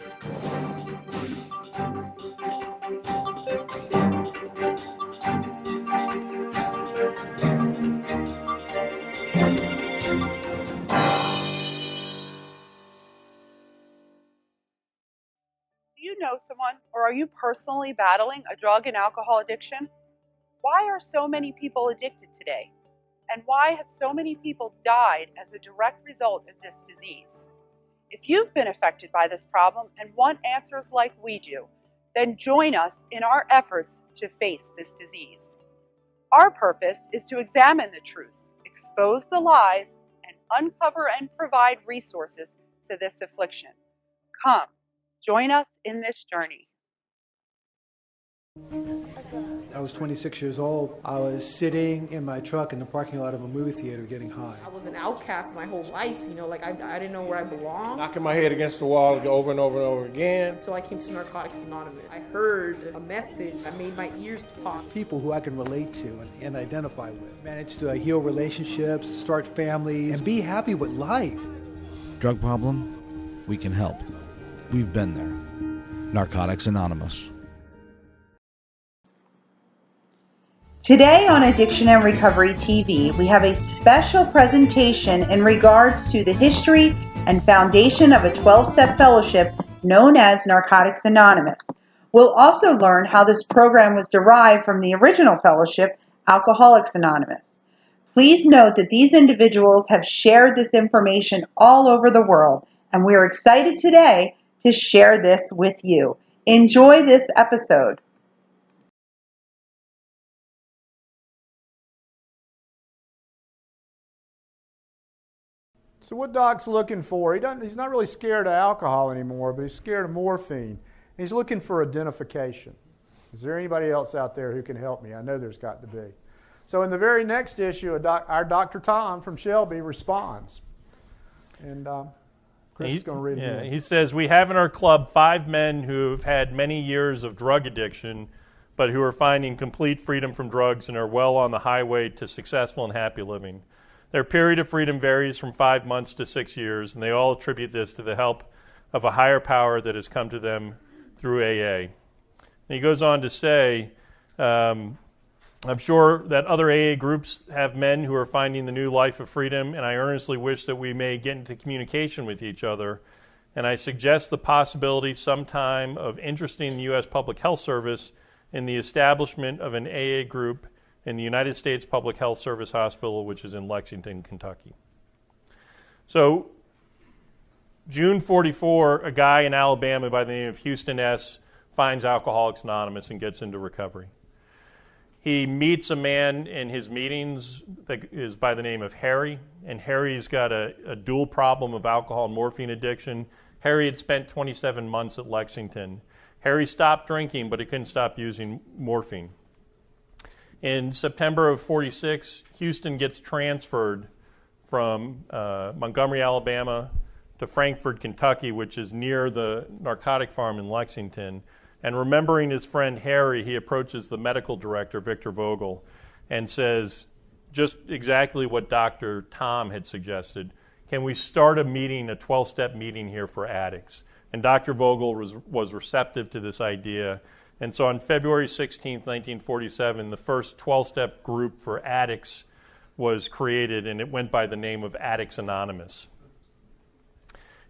Do you know someone, or are you personally battling a drug and alcohol addiction? Why are so many people addicted today? And why have so many people died as a direct result of this disease? If you've been affected by this problem and want answers like we do, then join us in our efforts to face this disease. Our purpose is to examine the truths, expose the lies, and uncover and provide resources to this affliction. Come, join us in this journey. I was 26 years old. I was sitting in my truck in the parking lot of a movie theater getting high. I was an outcast my whole life, I didn't know where I belonged. Knocking my head against the wall over and over and over again. So I came to Narcotics Anonymous. I heard a message that made my ears pop. People who I can relate to and identify with. Managed to heal relationships, start families, and be happy with life. Drug problem? We can help. We've been there. Narcotics Anonymous. Today on Addiction and Recovery TV, we have a special presentation in regards to the history and foundation of a 12-step fellowship known as Narcotics Anonymous. We'll also learn how this program was derived from the original fellowship, Alcoholics Anonymous. Please note that these individuals have shared this information all over the world, and we are excited today to share this with you. Enjoy this episode. So what Doc's looking for, he's not really scared of alcohol anymore, but he's scared of morphine. He's looking for identification. Is there anybody else out there who can help me? I know there's got to be. So in the very next issue, our Dr. Tom from Shelby responds. And Chris is going to read it again. He says, we have in our club 5 men who have had many years of drug addiction, but who are finding complete freedom from drugs and are well on the highway to successful and happy living. Their period of freedom varies from 5 months to 6 years, and they all attribute this to the help of a higher power that has come to them through AA. And he goes on to say, I'm sure that other AA groups have men who are finding the new life of freedom, and I earnestly wish that we may get into communication with each other. And I suggest the possibility sometime of interesting the U.S. Public Health Service in the establishment of an AA group in the United States Public Health Service Hospital, which is in Lexington, Kentucky. So, June 44, a guy in Alabama by the name of Houston S. finds Alcoholics Anonymous and gets into recovery. He meets a man in his meetings that is by the name of Harry, and Harry's got a dual problem of alcohol and morphine addiction. Harry had spent 27 months at Lexington. Harry stopped drinking, but he couldn't stop using morphine. In September of 46, Houston gets transferred from Montgomery, Alabama to Frankfort, Kentucky, which is near the narcotic farm in Lexington. And remembering his friend Harry, he approaches the medical director, Victor Vogel, and says just exactly what Dr. Tom had suggested. Can we start a meeting, a 12-step meeting here for addicts? And Dr. Vogel was receptive to this idea. And so on February 16, 1947, the first 12-step group for addicts was created, and it went by the name of Addicts Anonymous.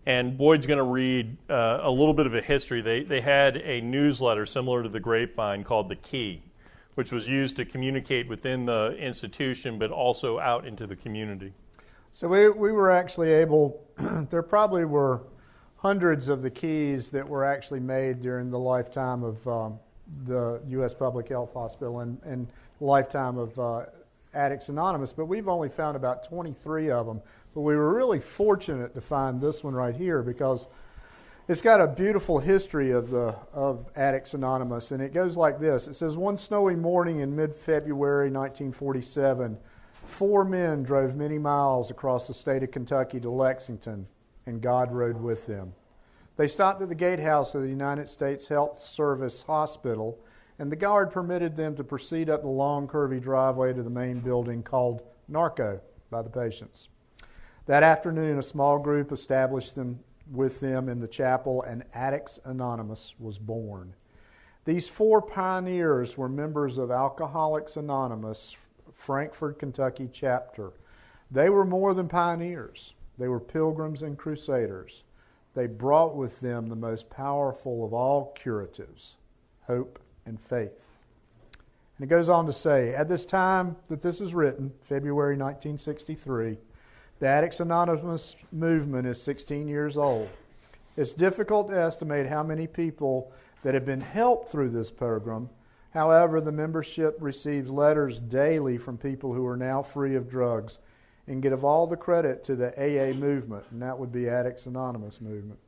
And Boyd's going to read a little bit of a history. They had a newsletter similar to the Grapevine called The Key, which was used to communicate within the institution, but also out into the community. So we were actually able, there probably were hundreds of the keys that were actually made during the lifetime of the U.S. Public Health Hospital and lifetime of Addicts Anonymous, but we've only found about 23 of them. But we were really fortunate to find this one right here because it's got a beautiful history of Addicts Anonymous, and it goes like this. It says, one snowy morning in mid-February 1947, 4 men drove many miles across the state of Kentucky to Lexington, and God rode with them. They stopped at the gatehouse of the United States Health Service Hospital, and the guard permitted them to proceed up the long, curvy driveway to the main building called Narco by the patients. That afternoon, a small group established with them in the chapel, and Addicts Anonymous was born. These 4 pioneers were members of Alcoholics Anonymous, Frankfort, Kentucky chapter. They were more than pioneers. They were pilgrims and crusaders. They brought with them the most powerful of all curatives, hope and faith. And it goes on to say, at this time that this is written, February 1963, the Addicts Anonymous movement is 16 years old. It's difficult to estimate how many people that have been helped through this program. However, the membership receives letters daily from people who are now free of drugs and give all the credit to the AA movement, and that would be Addicts Anonymous movement.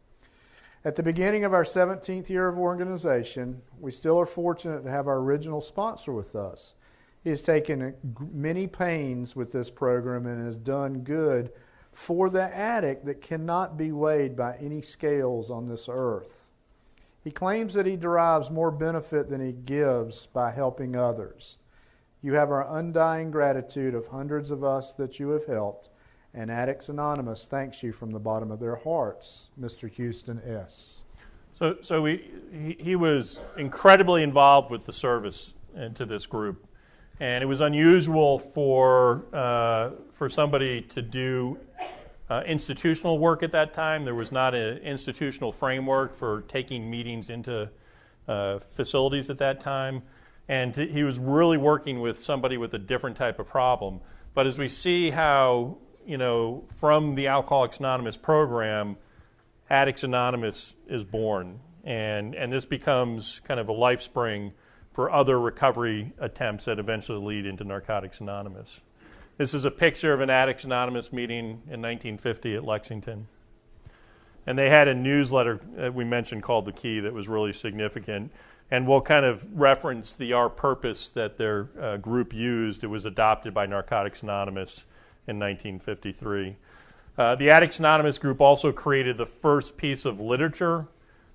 At the beginning of our 17th year of organization, we still are fortunate to have our original sponsor with us. He has taken many pains with this program and has done good for the addict that cannot be weighed by any scales on this earth. He claims that he derives more benefit than he gives by helping others. You have our undying gratitude of hundreds of us that you have helped, and Addicts Anonymous thanks you from the bottom of their hearts, Mr. Houston S. So he was incredibly involved with the service and to this group, and it was unusual for somebody to do institutional work at that time. There was not an institutional framework for taking meetings into facilities at that time. And he was really working with somebody with a different type of problem. But as we see how, from the Alcoholics Anonymous program, Addicts Anonymous is born. And this becomes kind of a life spring for other recovery attempts that eventually lead into Narcotics Anonymous. This is a picture of an Addicts Anonymous meeting in 1950 at Lexington. And they had a newsletter that we mentioned called The Key that was really significant. And we'll kind of reference the Our Purpose that their group used. It was adopted by Narcotics Anonymous in 1953. The Addicts Anonymous group also created the first piece of literature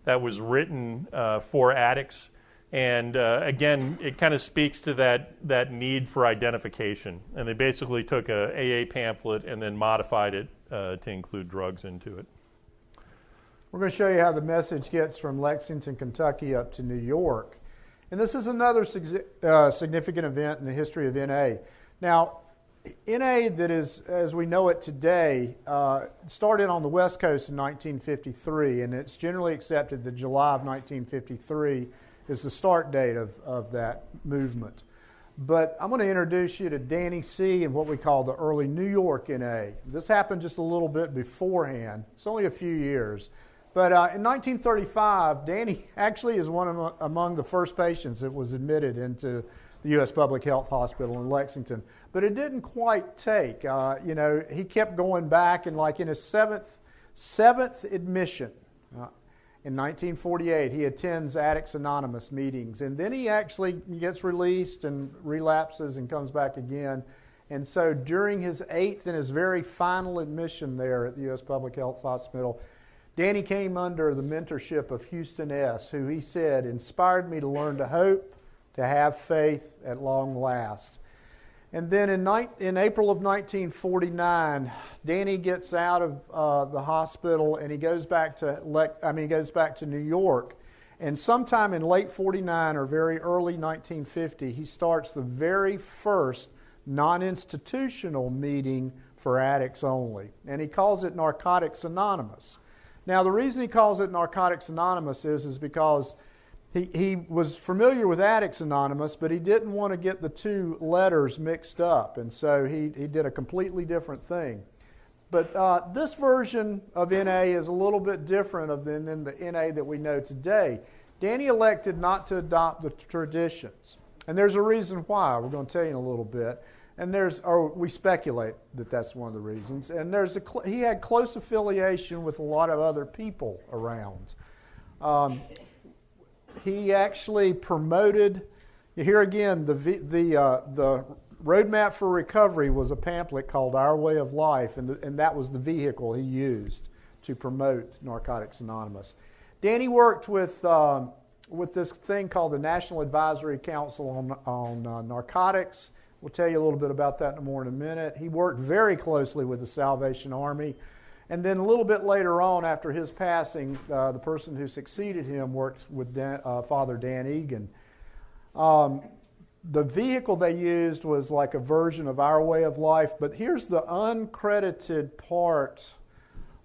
that was written for addicts. And again, it kind of speaks to that need for identification. And they basically took a AA pamphlet and then modified it to include drugs into it. We're going to show you how the message gets from Lexington, Kentucky up to New York. And this is another significant event in the history of NA. Now, NA that is, as we know it today, started on the West Coast in 1953, and it's generally accepted that July of 1953 is the start date of that movement. But I'm going to introduce you to Danny C. and what we call the early New York NA. This happened just a little bit beforehand. It's only a few years. But in 1935, Danny actually is among the first patients that was admitted into the U.S. Public Health Hospital in Lexington. But it didn't quite take. He kept going back, and like in his seventh admission, in 1948, he attends Addicts Anonymous meetings. And then he actually gets released and relapses and comes back again. And so during his 8th and his very final admission there at the U.S. Public Health Hospital, Danny came under the mentorship of Houston S., who he said inspired me to learn to hope, to have faith at long last. And then in April of 1949, Danny gets out of the hospital and he goes back to New York. And sometime in late 49 or very early 1950, he starts the very first non-institutional meeting for addicts only, and he calls it Narcotics Anonymous. Now, the reason he calls it Narcotics Anonymous is because he was familiar with Addicts Anonymous, but he didn't want to get the two letters mixed up, and so he did a completely different thing. But this version of NA is a little bit different than the NA that we know today. Danny elected not to adopt the traditions, and there's a reason why. We're going to tell you in a little bit. And we speculate that that's one of the reasons. And he had close affiliation with a lot of other people around. He actually promoted. Here again, the Roadmap for Recovery was a pamphlet called Our Way of Life, and that was the vehicle he used to promote Narcotics Anonymous. Danny worked with this thing called the National Advisory Council on Narcotics. We'll tell you a little bit about that more in a minute. He worked very closely with the Salvation Army. And then a little bit later on, after his passing, the person who succeeded him worked with Father Dan Egan. The vehicle they used was like a version of Our Way of Life, but here's the uncredited part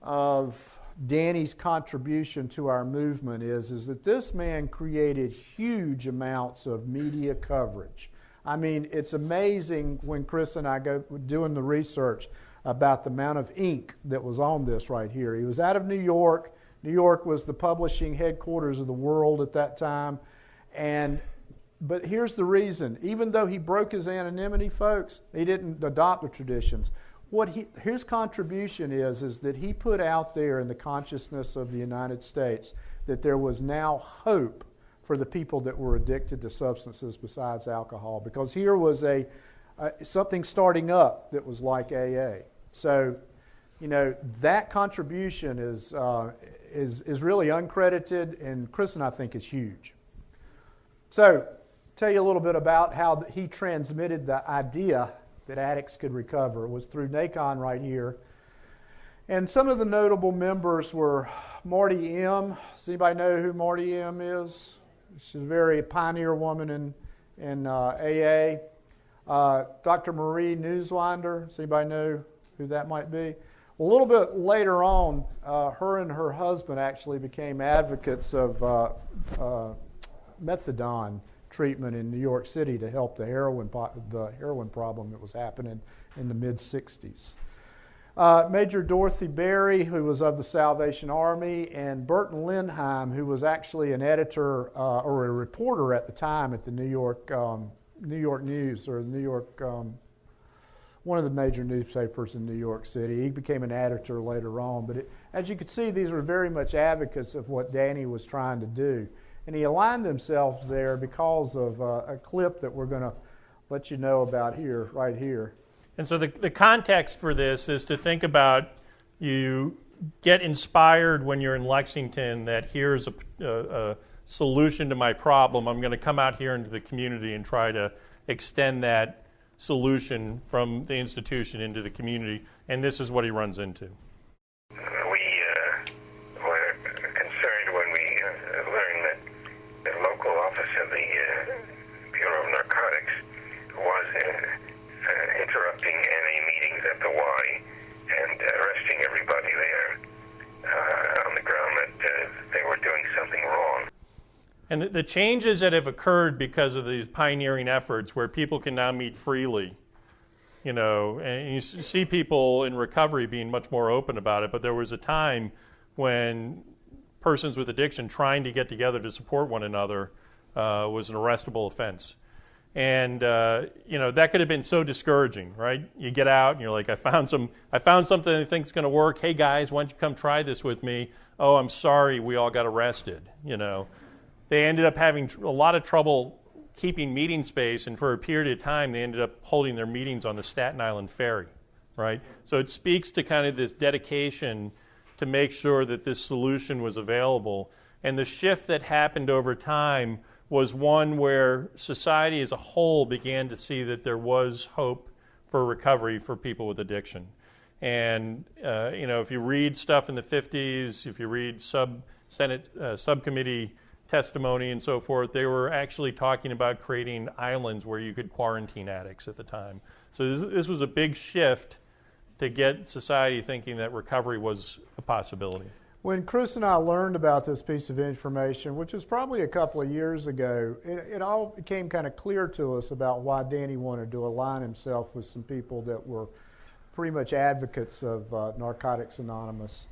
of Danny's contribution to our movement is that this man created huge amounts of media coverage. I mean, it's amazing when Chris and I go doing the research about the amount of ink that was on this right here. He was out of New York. New York was the publishing headquarters of the world at that time. But here's the reason. Even though he broke his anonymity, folks, he didn't adopt the traditions. His contribution is that he put out there in the consciousness of the United States that there was now hope for the people that were addicted to substances besides alcohol, because here was something starting up that was like AA. So, that contribution is really uncredited, and Chris and I think is huge. So, tell you a little bit about how he transmitted the idea that addicts could recover. It was through NACON right here. And some of the notable members were Marty M. Does anybody know who Marty M. is? She's a very pioneer woman in AA. Dr. Marie Newswinder. Does anybody know who that might be? Well, a little bit later on, her and her husband actually became advocates of methadone treatment in New York City to help the heroin problem that was happening in the mid-'60s. Major Dorothy Berry, who was of the Salvation Army, and Burton Lindheim, who was actually an editor or a reporter at the time at the New York News, or New York, one of the major newspapers in New York City. He became an editor later on. But as you can see, these were very much advocates of what Danny was trying to do. And he aligned themselves there because of a clip that we're going to let you know about here, right here. And so the context for this is to think about, you get inspired when you're in Lexington that here's a solution to my problem. I'm going to come out here into the community and try to extend that solution from the institution into the community. And this is what he runs into. We were concerned when we learned that the local office of the Bureau of Narcotics was interrupting NA meetings at the Y and arresting everybody there on the ground that they were doing something wrong. And the changes that have occurred because of these pioneering efforts where people can now meet freely, and you see people in recovery being much more open about it, but there was a time when persons with addiction trying to get together to support one another was an arrestable offense. And that could have been so discouraging, right? You get out and you're like, I found something I think is going to work. Hey guys, why don't you come try this with me? Oh, I'm sorry, we all got arrested. They ended up having a lot of trouble keeping meeting space, and for a period of time, they ended up holding their meetings on the Staten Island Ferry, right? So it speaks to kind of this dedication to make sure that this solution was available. And the shift that happened over time was one where society as a whole began to see that there was hope for recovery for people with addiction. And, if you read stuff in the 50s, if you read Senate subcommittee testimony and so forth, they were actually talking about creating islands where you could quarantine addicts at the time. So this was a big shift to get society thinking that recovery was a possibility. When Chris and I learned about this piece of information, which was probably a couple of years ago, it all became kind of clear to us about why Danny wanted to align himself with some people that were pretty much advocates of Narcotics Anonymous.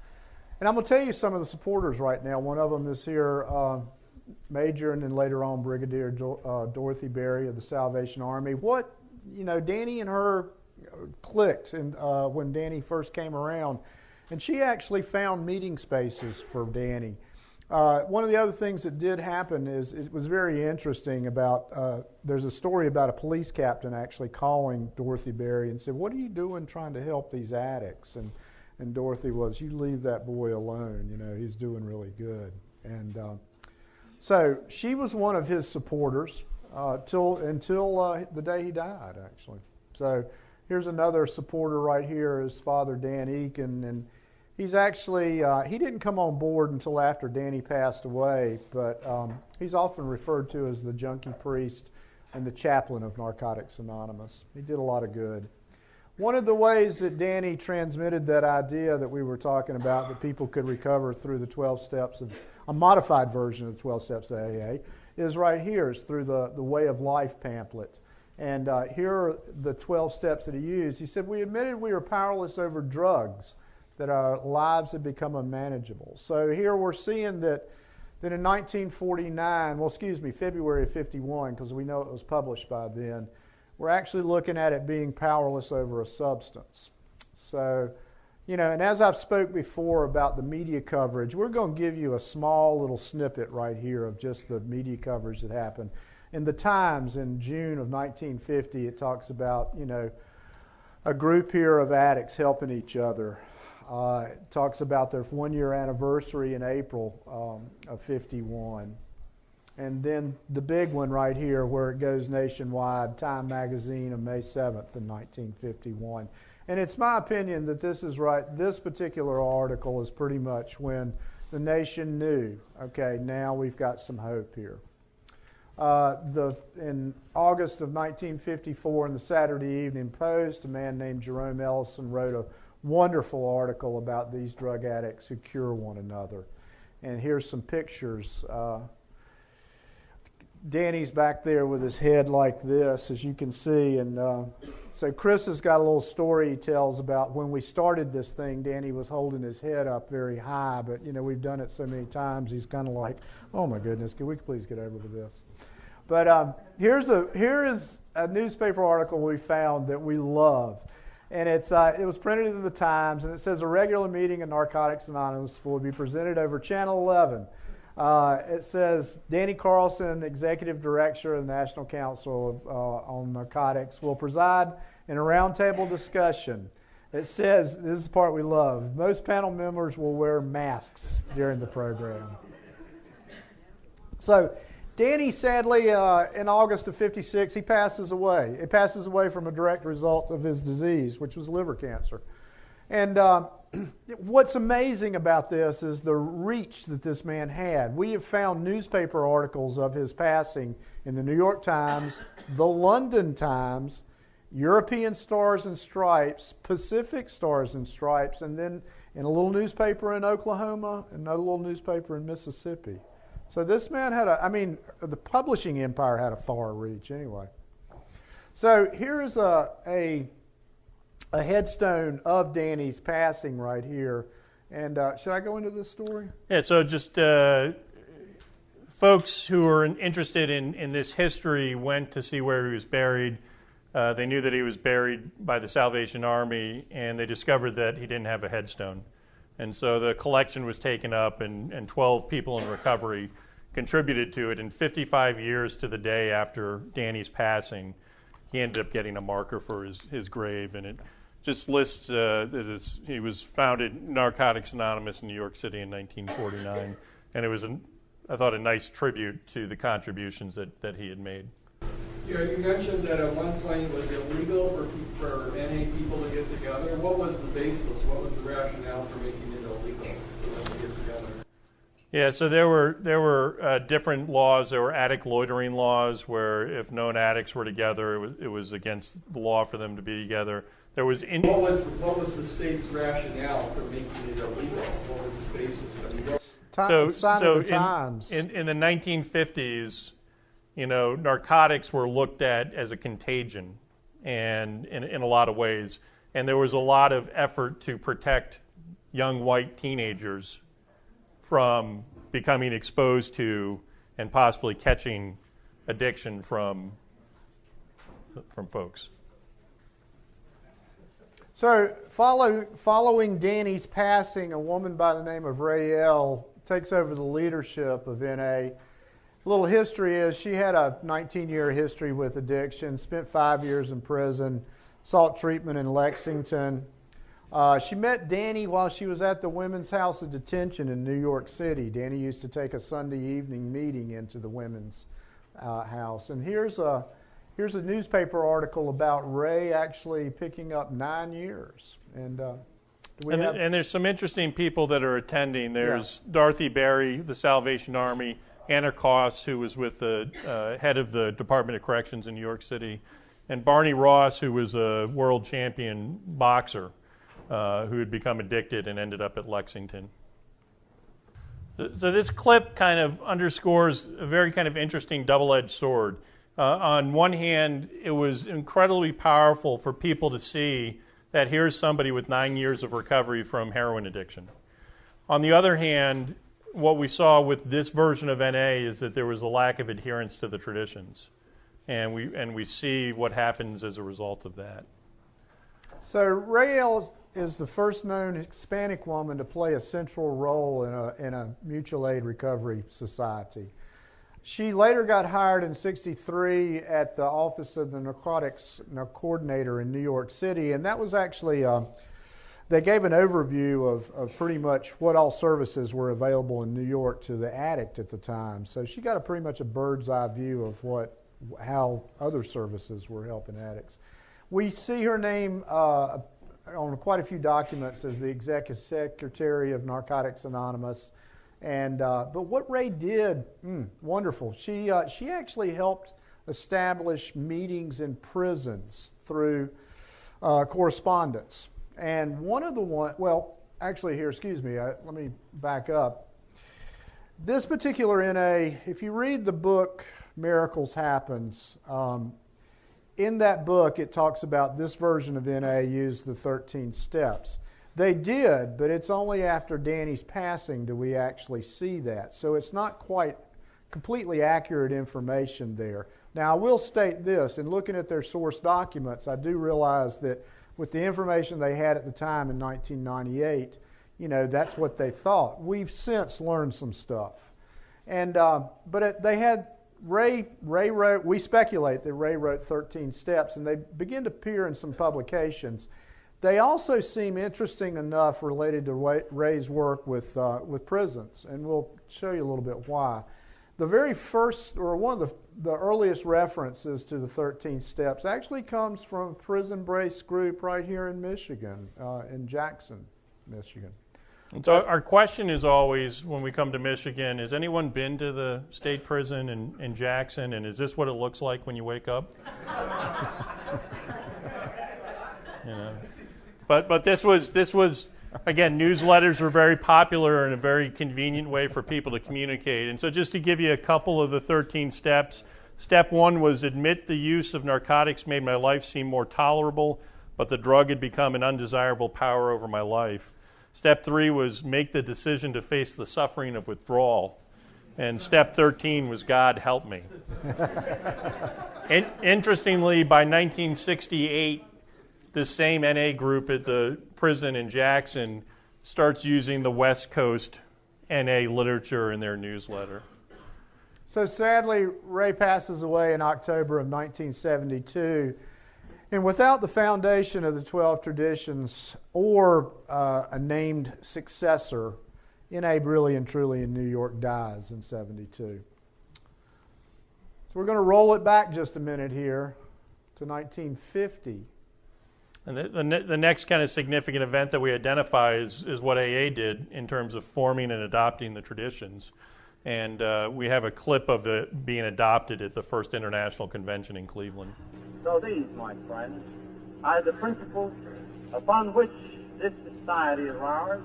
And I'm going to tell you some of the supporters right now. One of them is here, Major, and then later on Brigadier Dorothy Berry of the Salvation Army. Danny and her clicked when Danny first came around. And she actually found meeting spaces for Danny. One of the other things that did happen is it was very interesting about, there's a story about a police captain actually calling Dorothy Berry and said, what are you doing trying to help these addicts? And Dorothy was, you leave that boy alone, he's doing really good. And so she was one of his supporters until the day he died, actually. So here's another supporter right here is Father Dan Eakin, and He's actually, he didn't come on board until after Danny passed away, but he's often referred to as the junkie priest and the chaplain of Narcotics Anonymous. He did a lot of good. One of the ways that Danny transmitted that idea that we were talking about, that people could recover through the 12 steps of, a modified version of the 12 steps of AA, is right here. It's through the Way of Life pamphlet. And here are the 12 steps that he used. He said, we admitted we were powerless over drugs, that our lives had become unmanageable. So here we're seeing that in 1949, well, excuse me, February of 51, because we know it was published by then, we're actually looking at it being powerless over a substance. So, you know, and as I've spoke before about the media coverage, we're going to give you a small little snippet right here of just the media coverage that happened. In the Times in June of 1950, it talks about, you know, a group here of addicts helping each other. It talks about their 1-year anniversary in April of 51. And then the big one right here where it goes nationwide, Time Magazine of May 7th in 1951. And it's my opinion that this is right. This particular article is pretty much when the nation knew, okay, now we've got some hope here. In August of 1954 in the Saturday Evening Post, a man named Jerome Ellison wrote a wonderful article about these drug addicts who cure one another. And here's some pictures. Danny's back there with his head like this, as you can see. And so Chris has got a little story he tells about when we started this thing, Danny was holding his head up very high. But, you know, we've done it so many times, he's kind of like, oh, my goodness, can we please get over to this? But here is a newspaper article we found that we love. And it was printed in the Times, and it says a regular meeting of Narcotics Anonymous will be presented over Channel 11. It says Danny Carlson, Executive Director of the National Council on Narcotics, will preside in a roundtable discussion. It says, this is the part we love, most panel members will wear masks during the program. So Danny, sadly, in August of 56, he passes away. He passes away from a direct result of his disease, which was liver cancer. And what's amazing about this is the reach that this man had. We have found newspaper articles of his passing in the New York Times, the London Times, European Stars and Stripes, Pacific Stars and Stripes, and then in a little newspaper in Oklahoma, and another little newspaper in Mississippi. So this man had the publishing empire had a far reach anyway. So here's a headstone of Danny's passing right here. And should I go into this story? Yeah, so just folks who were interested in this history went to see where he was buried. They knew that he was buried by the Salvation Army, and they discovered that he didn't have a headstone. And so the collection was taken up, and 12 people in recovery contributed to it. And 55 years to the day after Danny's passing, he ended up getting a marker for his grave, and it just lists that he was founded Narcotics Anonymous in New York City in 1949, and it was, I thought, a nice tribute to the contributions that he had made. Yeah, you mentioned that at one point it was illegal for NA people to get together. What was the basis? What was the rationale for making it illegal for them to get together? Yeah, so there were different laws. There were addict loitering laws, where if known addicts were together, it was against the law for them to be together. There was what was the state's rationale for making it illegal? What was the basis? In the 1950s, you know, narcotics were looked at as a contagion, and in a lot of ways, and there was a lot of effort to protect young white teenagers from becoming exposed to and possibly catching addiction from folks. So following Danny's passing, a woman by the name of Raelle takes over the leadership of NA. A little history is she had a 19-year history with addiction, spent 5 years in prison, sought treatment in Lexington. She met Danny while she was at the Women's House of Detention in New York City. Danny used to take a Sunday evening meeting into the Women's House. And here's a newspaper article about Ray actually picking up 9 years. And And there's some interesting people that are attending. There's Dorothy Berry, the Salvation Army, Anna Koss, who was with the head of the Department of Corrections in New York City, and Barney Ross, who was a world champion boxer who had become addicted and ended up at Lexington. So this clip kind of underscores a very kind of interesting double-edged sword. On one hand, it was incredibly powerful for people to see that here's somebody with 9 years of recovery from heroin addiction. On the other hand, what we saw with this version of NA is that there was a lack of adherence to the traditions. And we see what happens as a result of that. So Rael is the first known Hispanic woman to play a central role in a mutual aid recovery society. She later got hired in '63 at the Office of the Narcotics Coordinator in New York City, and that was actually, they gave an overview of pretty much what all services were available in New York to the addict at the time. So she got pretty much a bird's eye view of how other services were helping addicts. We see her name on quite a few documents as the Executive Secretary of Narcotics Anonymous. And but what Ray did, wonderful. She actually helped establish meetings in prisons through correspondence. And let me back up. This particular NA, if you read the book Miracles Happens, in that book it talks about this version of NA used the 13 steps. They did, but it's only after Danny's passing do we actually see that. So it's not quite completely accurate information there. Now I will state this, in looking at their source documents, I do realize that with the information they had at the time in 1998, that's what they thought. We've since learned some stuff. And they had Ray wrote, we speculate that Ray wrote 13 steps, and they begin to appear in some publications. They also seem interesting enough related to Ray's work with prisons, and we'll show you a little bit why. The very first, or one of the earliest references to the 13 steps actually comes from a prison brace group right here in Michigan, in Jackson, Michigan. And so our question is always, when we come to Michigan, has anyone been to the state prison in Jackson, and is this what it looks like when you wake up? But this was again, newsletters were very popular and a very convenient way for people to communicate. And so just to give you a couple of the 13 steps, step 1 was admit the use of narcotics made my life seem more tolerable, but the drug had become an undesirable power over my life. Step 3 was make the decision to face the suffering of withdrawal. And step 13 was God help me. Interestingly, by 1968, this same NA group at the prison in Jackson starts using the West Coast NA literature in their newsletter. So sadly, Ray passes away in October of 1972. And without the foundation of the 12 traditions or a named successor, NA really and truly in New York dies in 72. So we're going to roll it back just a minute here to 1950. And the next kind of significant event that we identify is what AA did in terms of forming and adopting the traditions. And we have a clip of it being adopted at the first International Convention in Cleveland. So these, my friends, are the principles upon which this society of ours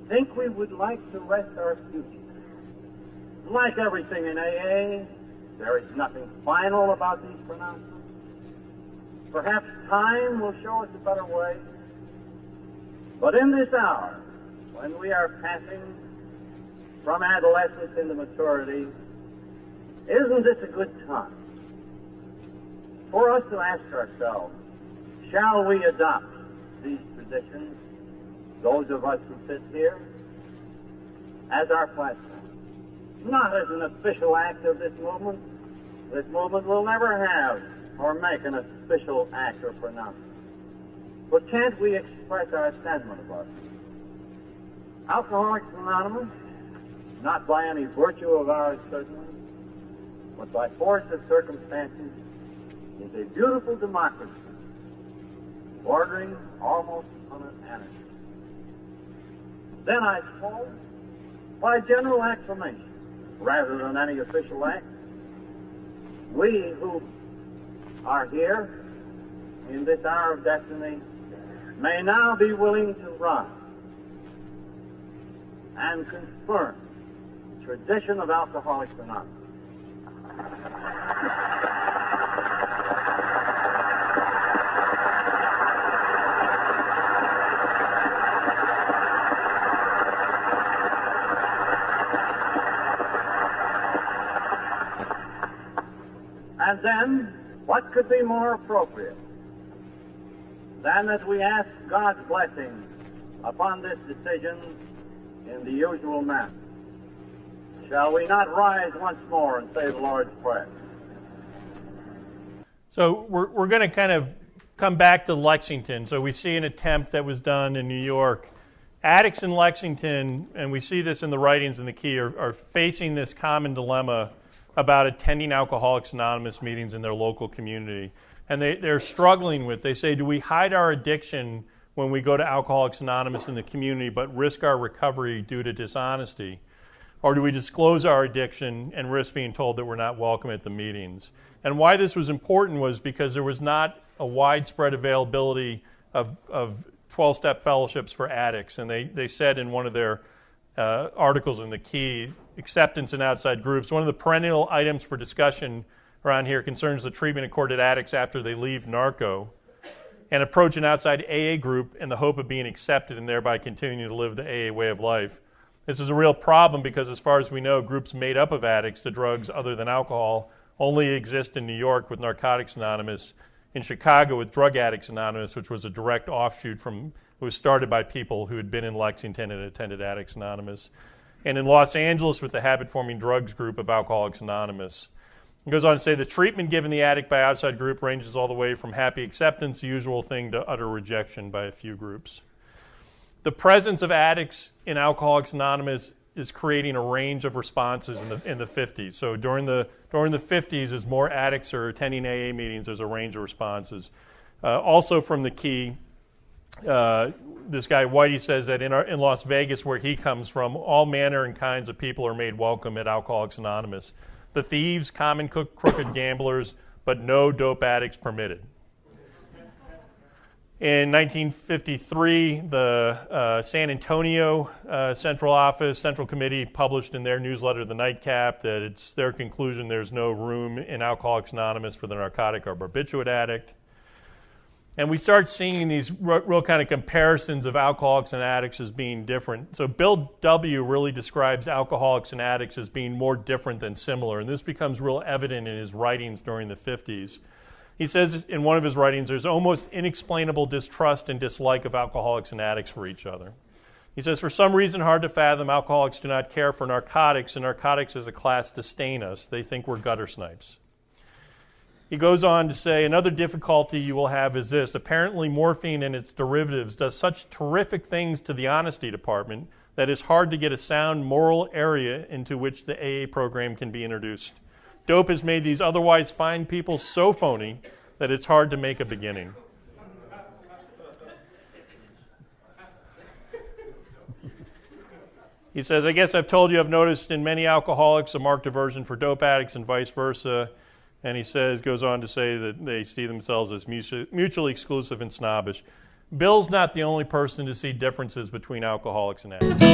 think we would like to rest our future. Like everything in AA, there is nothing final about these pronouncements. Perhaps time will show us a better way. But in this hour, when we are passing from adolescence into maturity, isn't this a good time for us to ask ourselves, shall we adopt these traditions, those of us who sit here, as our platform? Not as an official act of this movement. This movement will never have or make an official act or pronouncement. But can't we express our sentiment about it? Alcoholics Anonymous, not by any virtue of ours certainly, but by force of circumstances, is a beautiful democracy, bordering almost on an anarchy. then I suppose, by general acclamation, rather than any official act, we who are here in this hour of destiny may now be willing to rise and confirm the tradition of Alcoholics Anonymous. And then, what could be more appropriate than that we ask God's blessing upon this decision in the usual manner? Shall we not rise once more and say the Lord's Prayer? So we're going to kind of come back to Lexington. So we see an attempt that was done in New York. Addicts in Lexington, and we see this in the writings in the key, are facing this common dilemma about attending Alcoholics Anonymous meetings in their local community. And they're struggling with, they say, do we hide our addiction when we go to Alcoholics Anonymous in the community but risk our recovery due to dishonesty? Or do we disclose our addiction and risk being told that we're not welcome at the meetings? And why this was important was because there was not a widespread availability of 12-step fellowships for addicts. And they said in one of their articles in the Key, acceptance in outside groups, one of the perennial items for discussion around here concerns the treatment accorded addicts after they leave narco and approach an outside AA group in the hope of being accepted and thereby continuing to live the AA way of life. This is a real problem because as far as we know, groups made up of addicts to drugs other than alcohol only exist in New York with Narcotics Anonymous, in Chicago with Drug Addicts Anonymous, which was a direct offshoot from, it was started by people who had been in Lexington and attended Addicts Anonymous, and in Los Angeles with the habit-forming drugs group of Alcoholics Anonymous. It goes on to say the treatment given the addict by outside group ranges all the way from happy acceptance, the usual thing, to utter rejection by a few groups. The presence of addicts in Alcoholics Anonymous is creating a range of responses in the 50s. So during the 50s, as more addicts are attending AA meetings, there's a range of responses. Also from the Key, this guy Whitey says that in Las Vegas, where he comes from, all manner and kinds of people are made welcome at Alcoholics Anonymous. The thieves, common crooked gamblers, but no dope addicts permitted. In 1953, the San Antonio Central Committee published in their newsletter, The Nightcap, that it's their conclusion there's no room in Alcoholics Anonymous for the narcotic or barbiturate addict. And we start seeing these real kind of comparisons of alcoholics and addicts as being different. So Bill W. really describes alcoholics and addicts as being more different than similar, and this becomes real evident in his writings during the 50s. He says in one of his writings, there's almost inexplainable distrust and dislike of alcoholics and addicts for each other. He says, for some reason hard to fathom, alcoholics do not care for narcotics, and narcotics as a class disdain us. They think we're gutter snipes. He goes on to say, another difficulty you will have is this. Apparently morphine and its derivatives does such terrific things to the honesty department that it's hard to get a sound moral area into which the AA program can be introduced. Dope has made these otherwise fine people so phony that it's hard to make a beginning. He says, I guess I've told you I've noticed in many alcoholics a marked aversion for dope addicts and vice versa. And he goes on to say that they see themselves as mutually exclusive and snobbish. Bill's not the only person to see differences between alcoholics and addicts.